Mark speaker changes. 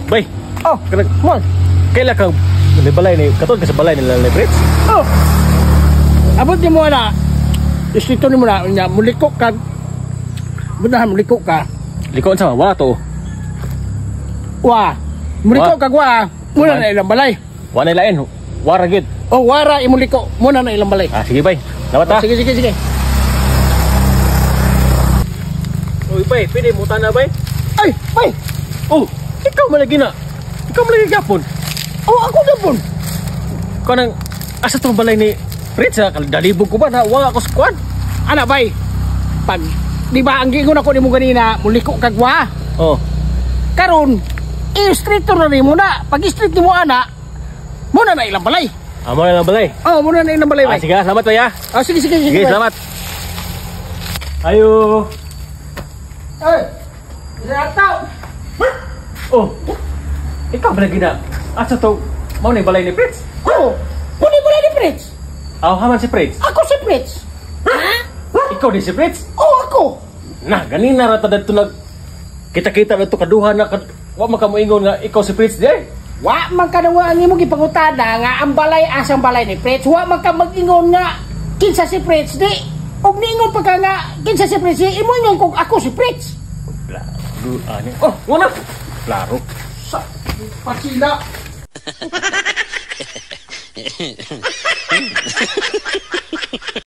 Speaker 1: Bay.
Speaker 2: Oh,
Speaker 1: Kanang
Speaker 2: mon.
Speaker 1: kaila kang may balay ni katod ka sa balay nila ni Fritz.
Speaker 2: Oh. Abot ni mo na. Isito ni mo na nya muliko ka. Budahan muliko ka.
Speaker 1: Likon sa wa to.
Speaker 2: Wa. Muliko
Speaker 1: Wa.
Speaker 2: ka wa. Muna na ilang balay.
Speaker 1: Wa na lain. Wara gid.
Speaker 2: Oh, wara imuliko. Muna na ilang balay.
Speaker 1: Ah sige bay. Salamat ha.
Speaker 2: Sige, sige, sige.
Speaker 1: Uy bay, pwede mo tana bay.
Speaker 2: Ay, bay.
Speaker 1: Oh, ikaw man lagi na. Ikaw man lagi gapon.
Speaker 2: Oh, ako na po.
Speaker 1: Kanang asa tong balay ni Fritz ha, dalibog ko ba na wa ako sa kwan.
Speaker 2: Ana, bay. Pag, di ba ang gingon ako ni mo ganina, muliko kagwa.
Speaker 1: Oh.
Speaker 2: Karon, i-street na rin mo na. Pag i-street mo, ana, muna na ilang balay.
Speaker 1: Amo na lang balay.
Speaker 2: Oh, muna na ilang balay,
Speaker 1: Ah
Speaker 2: bay.
Speaker 1: sige, salamat bay ha.
Speaker 2: Oh, sige, sige, sige.
Speaker 1: Sige,
Speaker 2: bay.
Speaker 1: salamat. Ayo.
Speaker 2: Ay, irataw.
Speaker 1: Oh. Ikaw ba lagi na? Asa to? Mao ni balay ni Fritz?
Speaker 2: Oh, muna balay ni Fritz.
Speaker 1: Aw haman si Fritz.
Speaker 2: Ako si Fritz.
Speaker 1: Ikaw di si Fritz?
Speaker 2: Oh, ako.
Speaker 1: Nah, ganina ra ta dadto nag kita-kita dadto kaduha na wa man ka moingon nga ikaw si Fritz di.
Speaker 2: Wa man ka nawa ang imong gipangutana nga ang balay asang balay ni Fritz. Wa man ka mag-ingon nga kinsa si Fritz di. Og niingon pa ka nga kinsa si Fritz, imo ingon kung ako si Fritz.
Speaker 1: Klaro ani. Oh, nguna. Klaro.
Speaker 2: Sa pasila.